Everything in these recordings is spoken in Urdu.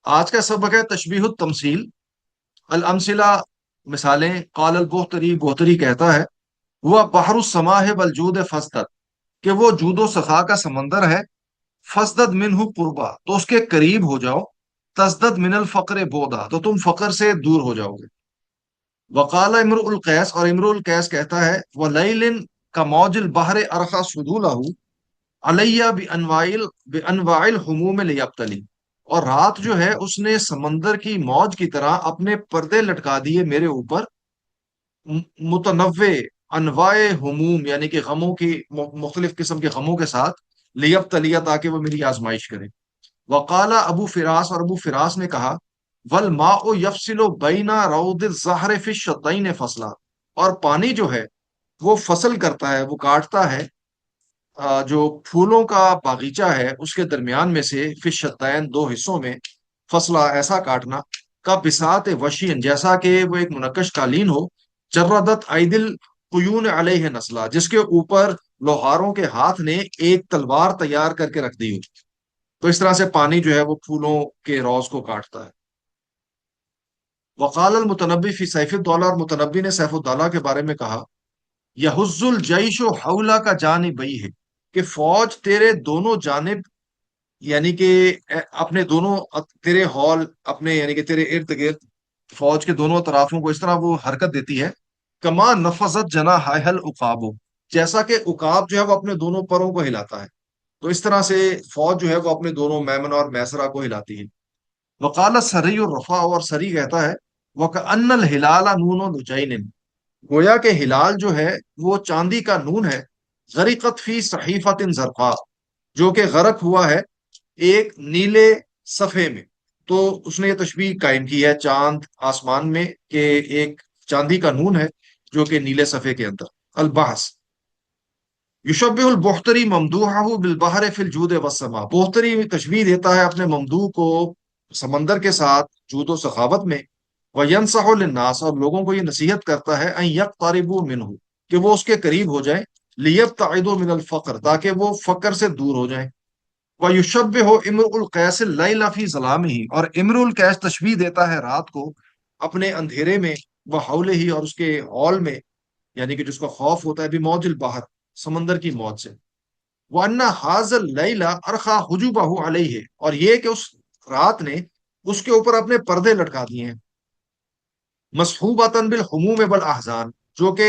آج کا سبق ہے تشبیہ التمثیل الامثلہ، مثالیں۔ قال البختری، بختری کہتا ہے، وہ بحر السماء والجود فاسدد، کہ وہ جود و سخا کا سمندر ہے۔ فاسدد منہ قربا، تو اس کے قریب ہو جاؤ۔ تزدد من الفقر بودا، تو تم فقر سے دور ہو جاؤ گے۔ وقال امرؤ القیس، اور امرؤ القیس کہتا ہے، ولیل کموج البحر ارخا صدولہ علیہ بانواع الحموم لیبتلی، اور رات جو ہے اس نے سمندر کی موج کی طرح اپنے پردے لٹکا دیے میرے اوپر، متنوع انواع ہموم یعنی کہ غموں کی، مختلف قسم کے غموں کے ساتھ، لیبتلیہ تاکہ وہ میری آزمائش کرے۔ وقال ابو فراس، اور ابو فراس نے کہا، والماء یفصل بین روض الزہر فی الشتین فصلا، اور پانی جو ہے وہ فصل کرتا ہے، وہ کاٹتا ہے جو پھولوں کا باغیچہ ہے اس کے درمیان میں سے، فی الشتین دو حصوں میں، فصلہ ایسا کاٹنا، کا بساط وشین جیسا کہ وہ ایک منقش قالین ہو، جردت عیدل قیون علیہ نسلہ جس کے اوپر لوہاروں کے ہاتھ نے ایک تلوار تیار کر کے رکھ دی ہو۔ تو اس طرح سے پانی جو ہے وہ پھولوں کے روز کو کاٹتا ہے۔ وقال المتنبی فی سیف الدولہ، اور متنبی نے سیف الدولہ کے بارے میں کہا، یحز الجیش حولہ کا جانبی ہے، کہ فوج تیرے دونوں جانب، یعنی کہ اپنے دونوں، تیرے ہال اپنے، یعنی کہ تیرے ارد گرد فوج کے دونوں طرفوں کو اس طرح وہ حرکت دیتی ہے، کما نفذت جناحیہ العقاب، جیسا کہ عقاب جو ہے وہ اپنے دونوں پروں کو ہلاتا ہے، تو اس طرح سے فوج جو ہے وہ اپنے دونوں میمن اور میسرہ کو ہلاتی ہے۔ وقال سری الرفا، اور سری کہتا ہے، وَكَأَنَّ الْهِلَالَ نُونُ لُجَيْنٍ، گویا کہ ہلال جو ہے وہ چاندی کا نون ہے، غرقت فی صحیفۃ زرقاء، جو کہ غرق ہوا ہے ایک نیلے صفحے میں۔ تو اس نے یہ تشبیہ قائم کی ہے چاند آسمان میں، کہ ایک چاندی کا نون ہے جو کہ نیلے صفحے کے اندر۔ البحث، یشبہ البختری ممدوحہ بالبحر فی الجود والسماء، بختری تشبیہ دیتا ہے اپنے ممدوح کو سمندر کے ساتھ جود و سخاوت میں۔ وینصح للناس، اور لوگوں کو یہ نصیحت کرتا ہے، ان یقتربوا منہ، کہ وہ اس کے قریب ہو جائیں، لیبتعدوا من الفقر، تاکہ وہ فقر سے دور ہو جائیں۔ وَيُشَبِّهُ امرؤ القیس اللیل فی ظلامہ، اور امرؤ القیس تشبیہ دیتا ہے رات کو اپنے اندھیرے میں، وحولہ، اور اس کے ہال میں، یعنی کہ جس کو خوف ہوتا ہے، بھی موج البحر، سمندر کی موج سے۔ وَأَنَّ هَذَا اللَّيْلَ أَرْخَى حُجُبَهُ عَلَيْهِ، اور یہ کہ اس رات نے اس کے اوپر اپنے پردے لٹکا دیے ہیں، مصحوبۃ بالحموم والاحزان، جو کہ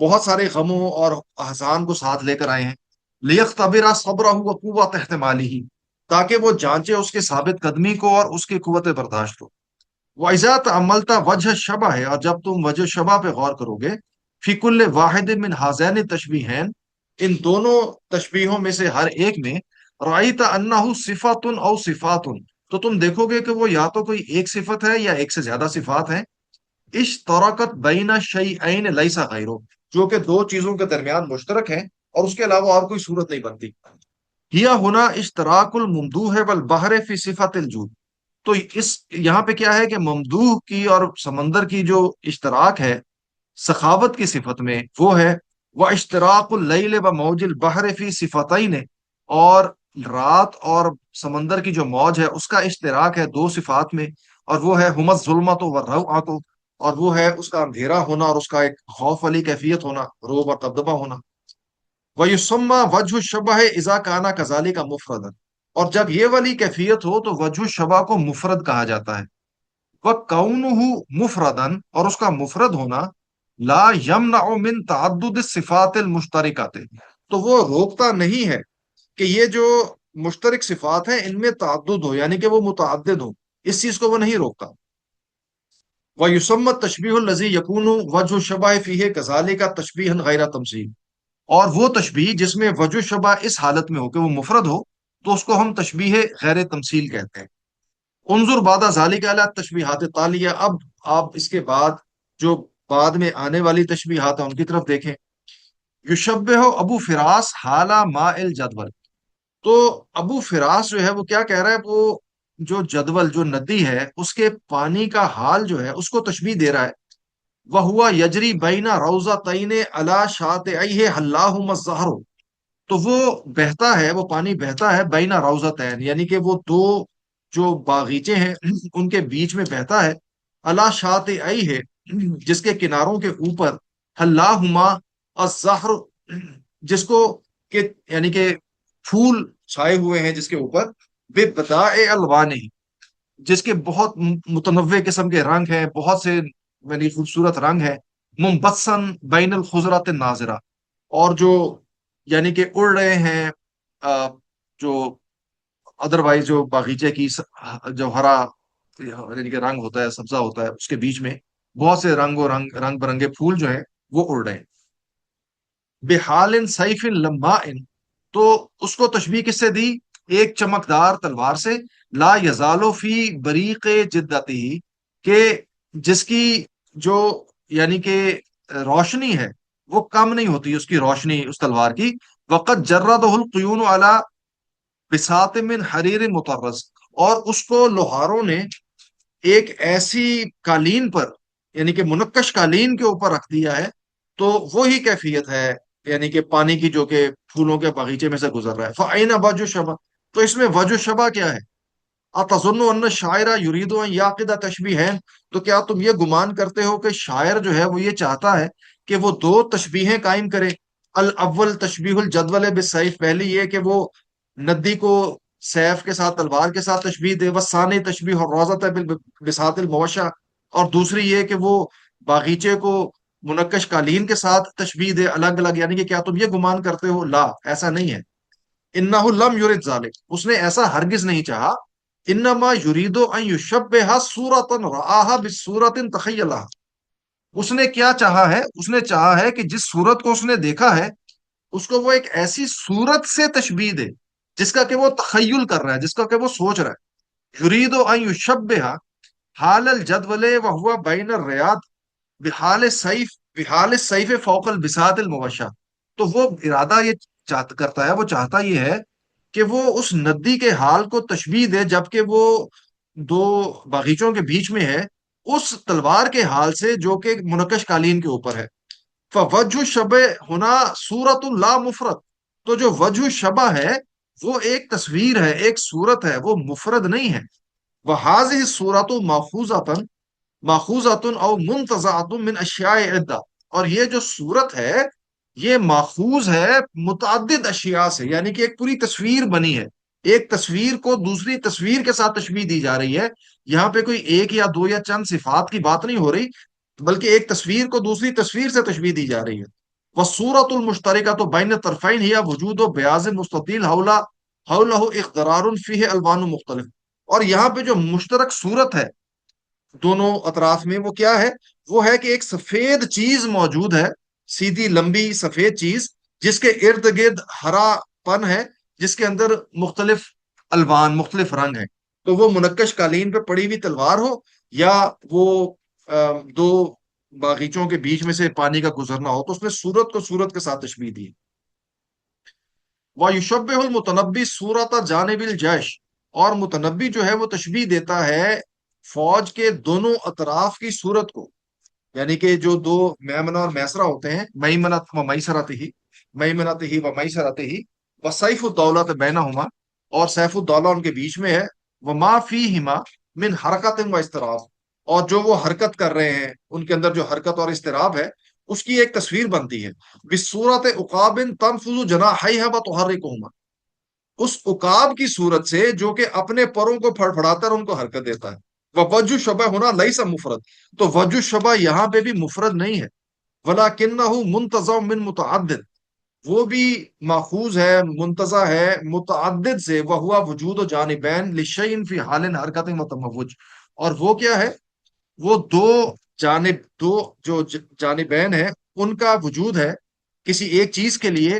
بہت سارے غموں اور احزان کو ساتھ لے کر آئے ہیں، لیختبر صبرہ وقوت احتمالہ، تاکہ وہ جانچے اس کے ثابت قدمی کو اور اس کی قوت برداشت کو۔ وَإِذَا تَأَمَّلْتَ وَجْهَ الشَّبَهِ، اور جب تم وجہ شبہ پہ غور کرو گے، فی کل واحد من ہذین التشبیہین، ان دونوں تشبیہوں میں سے ہر ایک میں، رأیت انہ صفات او صفات، تو تم دیکھو گے کہ وہ یا تو کوئی ایک صفت ہے یا ایک سے زیادہ صفات ہیں، اشترکت بین شیئین لیس غیرہ، جو کہ دو چیزوں کے درمیان مشترک ہیں اور اس کے علاوہ اور کوئی صورت نہیں بنتی۔ ہیا ہونا اشتراک الممدوح والبحر فی صفت الجود، تو اس یہاں پہ کیا ہے کہ ممدوح کی اور سمندر کی جو اشتراک ہے سخاوت کی صفت میں، وہ ہے وہ اشتراک اللیل و موج البحر فی صفتین، اور رات اور سمندر کی جو موج ہے اس کا اشتراک ہے دو صفات میں، اور وہ ہے ہم الظلمۃ والروعۃ، اور وہ ہے اس کا اندھیرا ہونا اور اس کا ایک خوف والی کیفیت ہونا، روب اور دبدبہ ہونا۔ وَيُسَمَّى وَجْهُ الشَّبَهِ إِذَا كَانَ كَذَلِكَ مُفْرَدًا، اور جب یہ والی کیفیت ہو تو وجہ الشبہ کو مفرد کہا جاتا ہے۔ وَكَوْنُهُ مُفْرَدًا، اور اس کا مفرد ہونا، لا يمنع من تعدد الصفات المشترکات، تو وہ روکتا نہیں ہے کہ یہ جو مشترک صفات ہیں ان میں تعدد ہو، یعنی کہ وہ متعدد ہو، اس چیز کو وہ نہیں روکتا۔ وَيُسَمَّى التَّشْبِيهُ الَّذِي يَكُونُ وَجْهُ الشَّبَهِ فِيهِ كَذَلِكَ تَشْبِيهًا غَيْرَ تَمْثِيلٍ، اور وہ تشبیہ جس میں وجہ شبہ اس حالت میں ہو کہ وہ مفرد ہو، تو اس کو ہم تشبیہ غیر تمثیل کہتے ہیں۔ انظر بعد ذالک علی التشبیہات التالیہ، اب آپ اس کے بعد جو بعد میں آنے والی تشبیہات ہیں ان کی طرف دیکھیں۔ یشبہ ابو فراس حالہ ماء الجدول، تو ابو فراس جو ہے وہ کیا کہہ رہا ہے، وہ جو جدول، جو ندی ہے، اس کے پانی کا حال جو ہے اس کو تشبیہ دے رہا ہے۔ وَهُوَ يَجْرِي بَيْنَ رَوْضَتَيْنِ عَلَى شَاطِئَيْهِ حَلَّاهُمَا الزَّهْرُ، تو وہ بہتا ہے، وہ پانی بہتا ہے بین روضتین، یعنی کہ وہ دو جو باغیچے ہیں ان کے بیچ میں بہتا ہے، اللہ شاط ای ہے، جس کے کناروں کے اوپر اللہما الزہر، جس کو کہ یعنی کہ پھول چھائے ہوئے ہیں جس کے اوپر، بے بداء الوان، جس کے بہت متنوع قسم کے رنگ ہیں، بہت سے یعنی خوبصورت رنگ ہیں، منبسن بین الخضرات الناظرہ، اور جو یعنی کہ اڑ رہے ہیں، جو ادروائز جو باغیچے کی جو ہرا یعنی کہ رنگ ہوتا ہے، سبزہ ہوتا ہے، اس کے بیچ میں بہت سے رنگ برنگے پھول جو ہیں وہ اڑ رہے ہیں، بحال سیف لمبا، تو اس کو تشبیہ کس سے دی؟ ایک چمکدار تلوار سے، لا یزالو فی بریق جدتی، کہ جس کی جو یعنی کہ روشنی ہے وہ کم نہیں ہوتی، اس کی روشنی اس تلوار کی، وقت جردہ القیون علی بساط من حریر مطرز، اور اس کو لوہاروں نے ایک ایسی قالین پر، یعنی کہ منقش قالین کے اوپر رکھ دیا ہے، تو وہی کیفیت ہے یعنی کہ پانی کی جو کہ پھولوں کے باغیچے میں سے گزر رہا ہے، فَأَيْنَ وَجْهُ الشَّبَهِ، تو اس میں وجہ شبہ کیا ہے؟ أَتَظُنُّ أَنَّ الشَّاعِرَ يُرِيدُ أَن يَعْقِدَ تَشْبِيهَيْنِ، تو کیا تم یہ گمان کرتے ہو کہ شاعر جو ہے وہ یہ چاہتا ہے کہ وہ دو تشبیہیں قائم کرے؟ الاول تشبیہ الجدول بالسیف، پہلی یہ کہ وہ ندی کو سیف کے ساتھ، تلوار کے ساتھ تشبیہ دے، وثانی تشبیہ الروضۃ بساط الموشع، اور دوسری یہ کہ وہ باغیچے کو منقش قالین کے ساتھ تشبیہ دے الگ الگ، یعنی کہ کیا تم یہ گمان کرتے ہو؟ لا، ایسا نہیں ہے، انہ لم یرد ذالک، اس نے ایسا ہرگز نہیں چاہا، انما یرید ان یشبہ صورتا رآہا بصورت تخیلہا، اس نے کیا چاہا ہے؟ اس نے چاہا ہے کہ جس صورت کو اس نے دیکھا ہے اس کو وہ ایک ایسی صورت سے تشبیہ دے جس کا کہ وہ تخیل کر رہا ہے، جس کا کہ وہ سوچ رہا ہے، یرید ان یشبہ حال الجدول وهو بین الریاض بحال سیف، بحال سیف فوق البساط الموشع، تو وہ ارادہ یہ کرتا ہے، وہ چاہتا یہ ہے کہ وہ اس ندی کے حال کو تشبیہ دے جبکہ وہ دو باغیچوں کے بیچ میں ہے، اس تلوار کے حال سے جو کہ منقش قالین کے اوپر ہے، فوجہ شبہ ہونا صورت لا مفرد، تو جو وجہ شبہ ہے وہ ایک تصویر ہے، ایک صورت ہے، وہ مفرد نہیں ہے، وہذہ صورت ماخوذۃ او منتزعۃ من اشیاء عدہ، اور یہ جو صورت ہے یہ ماخوذ ہے متعدد اشیاء سے، یعنی کہ ایک پوری تصویر بنی ہے، ایک تصویر کو دوسری تصویر کے ساتھ تشبیہ دی جا رہی ہے، یہاں پہ کوئی ایک یا دو یا چند صفات کی بات نہیں ہو رہی، بلکہ ایک تصویر کو دوسری تصویر سے تشبیہ دی جا رہی ہے، والصورۃ المشترکۃ بین الطرفین ہی وجود و بیاض مستطیل حولہ اخضرار فیہ الوان مختلف، اور یہاں پہ جو مشترک صورت ہے دونوں اطراف میں وہ کیا ہے؟ وہ ہے کہ ایک سفید چیز موجود ہے، سیدھی لمبی سفید چیز جس کے ارد گرد ہرا پن ہے، جس کے اندر مختلف الوان، مختلف رنگ ہیں، تو وہ منقش قالین پہ پڑی ہوئی تلوار ہو یا وہ دو باغیچوں کے بیچ میں سے پانی کا گزرنا ہو، تو اس نے صورت کو صورت کے ساتھ تشبیہ دی۔ وَيُشَبِّهُ الْمُتَنَبِّي صُورَةَ جَانِبِ الْجَيْشِ، اور متنبی جو ہے وہ تشبیہ دیتا ہے فوج کے دونوں اطراف کی صورت کو، یعنی کہ جو دو میمنہ اور میسرہ ہوتے ہیں، میمنۃ و میسرۃ ہی، میمنۃ ہی و میسرۃ ہی، وسیف الدولۃ بینہما، اور سیف الدولہ ان کے بیچ میں ہے، وما فیہما من حرکت و اضطراب، اور جو وہ حرکت کر رہے ہیں ان کے اندر جو حرکت اور اضطراب ہے اس کی ایک تصویر بنتی ہے، بصورت عقاب تنفذ جناحیہا وتحرکہما، اس عقاب کی صورت سے جو کہ اپنے پروں کو پھڑ پھڑاتا اور ان کو حرکت دیتا ہے، وجہ شبہ ہونا لیس مفرد، تو وجہ شبہ یہاں پہ بھی مفرد نہیں ہے، ولکنہ منتزع من متعدد، وہ بھی ماخوذ ہے، منتزع ہے متعدد سے، وہوا وجود و جانبین لشیء فی حال حرکت متموج، اور وہ کیا ہے؟ وہ دو جانب، دو جو جانبین ہیں ان کا وجود ہے کسی ایک چیز کے لیے،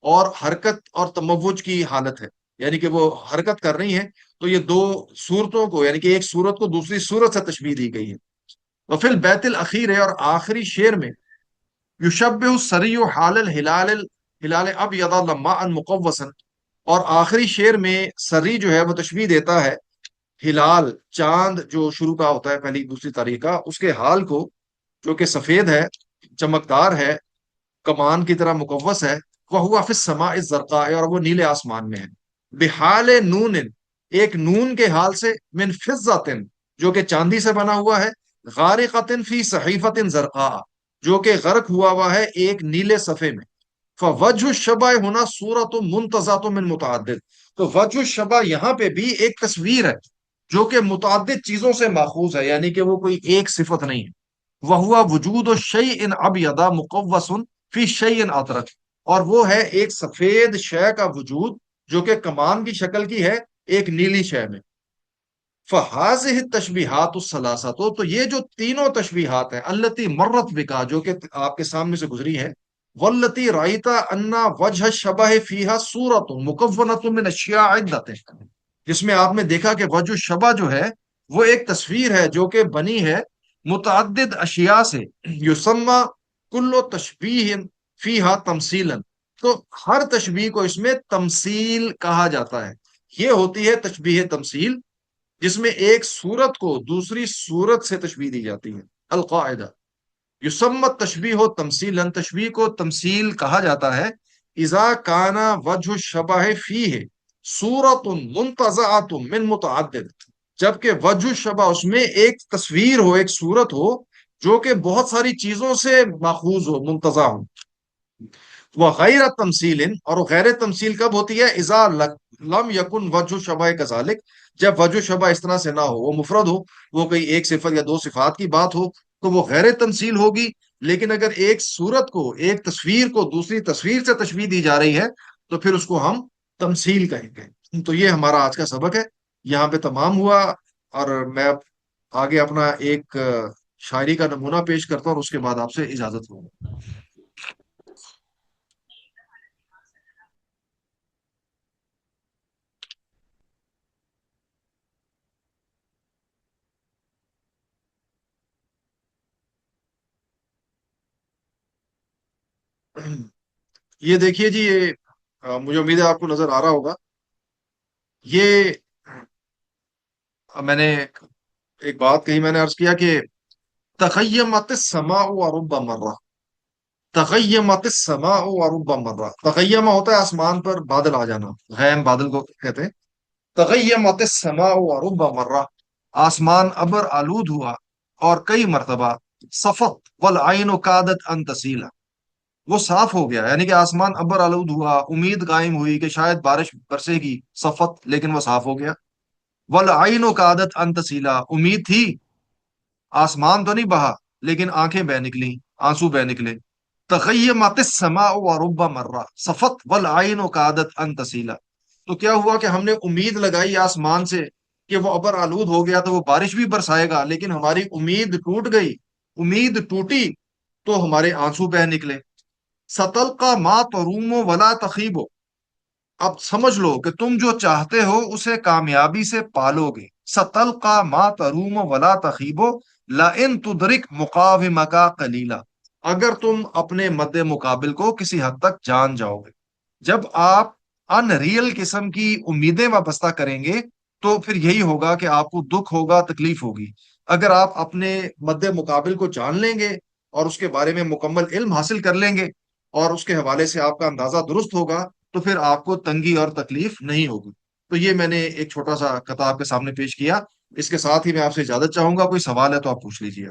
اور حرکت اور تموج کی حالت ہے، یعنی کہ وہ حرکت کر رہی ہیں، تو یہ دو صورتوں کو یعنی کہ ایک صورت کو دوسری صورت سے تشبیہ دی گئی ہے۔ وفی البیت الاخیر ہے، اور آخری شعر میں، یشبہ السری حال الہلال ابیض لمعا مقوسا، اور آخری شعر میں سری جو ہے وہ تشبیہ دیتا ہے ہلال، چاند جو شروع کا ہوتا ہے پہلی دوسری تاریخ کا، اس کے حال کو جو کہ سفید ہے، چمکدار ہے، کمان کی طرح مقوس ہے، وہ ہوا فی السماء الزرقاء، اور وہ نیلے آسمان میں ہے، بحال نون، ایک نون کے حال سے، من فضتن جو کہ چاندی سے بنا ہوا ہے، غارقتن فی صحیفت زرقاء جو کہ غرق ہوا ہے ایک نیلے صفحے میں۔ فوجہ الشبہ ہونا صورت منتزعۃ من متعدد، تو وجہ الشبہ یہاں پہ بھی ایک تصویر ہے جو کہ متعدد چیزوں سے ماخوذ ہے، یعنی کہ وہ کوئی ایک صفت نہیں ہے۔ وہوا وجود شیء ابیض مقوس فی شیء اطرق، اور وہ ہے ایک سفید شے کا وجود جو کہ کمان کی شکل کی ہے ایک نیلی شے میں۔ فہذہ التشبیہات الثلاثہ، تو یہ جو تینوں تشبیہات ہیں، التی مرت بکا جو کہ آپ کے سامنے سے گزری ہے، والتی رایتا انا وجہ الشبہ فیہا صورت مکونۃ من اشیاء عدۃ، جس میں آپ نے دیکھا کہ وجہ الشبہ جو ہے وہ ایک تصویر ہے جو کہ بنی ہے متعدد اشیاء سے، یسمى کل تشبیہ فیہا تمثیلا، تو ہر تشبیہ کو اس میں تمثیل کہا جاتا ہے۔ یہ ہوتی ہے تشبیہ تمثیل، جس میں ایک صورت کو دوسری صورت سے تشبیہ دی جاتی ہے۔ القاعدہ یسمت تشبیہ و تمثیلا، تشبیہ کو تمثیل کہا جاتا ہے اذا کان وجہ الشبہ فیہ صورت منتزعۃ من متعدد، جبکہ وجہ الشبہ اس میں ایک تصویر ہو، ایک صورت ہو جو کہ بہت ساری چیزوں سے ماخوذ ہو، منتزع ہو۔ وہ غیر تمثیل، اور غیر تمثیل کب ہوتی ہے؟ اذا لم یکن وجہ شبہ کذالک، جب وجہ شبہ اس طرح سے نہ ہو، وہ مفرد ہو، وہ کوئی ایک صفت یا دو صفات کی بات ہو تو وہ غیر تمثیل ہوگی۔ لیکن اگر ایک صورت کو، ایک تصویر کو دوسری تصویر سے تشبیہ دی جا رہی ہے تو پھر اس کو ہم تمثیل کہیں گے۔ تو یہ ہمارا آج کا سبق ہے، یہاں پہ تمام ہوا، اور میں اب آگے اپنا ایک شاعری کا نمونہ پیش کرتا ہوں اور اس کے بعد آپ سے اجازت لوں گا۔ یہ دیکھیے جی، یہ مجھے امید ہے آپ کو نظر آ رہا ہوگا، یہ میں نے ایک بات کہی، میں نے عرض کیا کہ تخیمت السماء ورب مرہ، تخیمت السماء ورب مرہ، تخیمہ ہوتا ہے آسمان پر بادل آ جانا، غیم بادل کو کہتے ہیں۔ تغیمت السماء ورب مرہ، آسمان ابر آلود ہوا اور کئی مرتبہ، صفت والعین کادت ان تسیلا، وہ صاف ہو گیا، یعنی کہ آسمان ابر آلود ہوا، امید قائم ہوئی کہ شاید بارش برسے گی، صفت، لیکن وہ صاف ہو گیا۔ والعین کادت ان تسیلا، امید تھی، آسمان تو نہیں بہا لیکن آنکھیں بہ نکلی، آنسو بہ نکلے۔ تغیمت السماء ورب مرہ صفت والعین کادت ان تسیلا، تو کیا ہوا کہ ہم نے امید لگائی آسمان سے کہ وہ ابر آلود ہو گیا تو وہ بارش بھی برسائے گا، لیکن ہماری امید ٹوٹ گئی، امید ٹوٹی تو ہمارے آنسو بہ نکلے۔ ستل کا ماں تروم ولا تخیبو، اب سمجھ لو کہ تم جو چاہتے ہو اسے کامیابی سے پالو گے۔ ستل کا ماں تروم ولا تخیبو لئن تدرک مقاومک قلیلا، اگر تم اپنے مد مقابل کو کسی حد تک جان جاؤ گے۔ جب آپ ان ریئل قسم کی امیدیں وابستہ کریں گے تو پھر یہی ہوگا کہ آپ کو دکھ ہوگا، تکلیف ہوگی۔ اگر آپ اپنے مد مقابل کو جان لیں گے اور اس کے بارے میں مکمل علم حاصل کر لیں گے اور اس کے حوالے سے آپ کا اندازہ درست ہوگا تو پھر آپ کو تنگی اور تکلیف نہیں ہوگی۔ تو یہ میں نے ایک چھوٹا سا خطاب کے سامنے پیش کیا، اس کے ساتھ ہی میں آپ سے اجازت چاہوں گا، کوئی سوال ہے تو آپ پوچھ لیجیے۔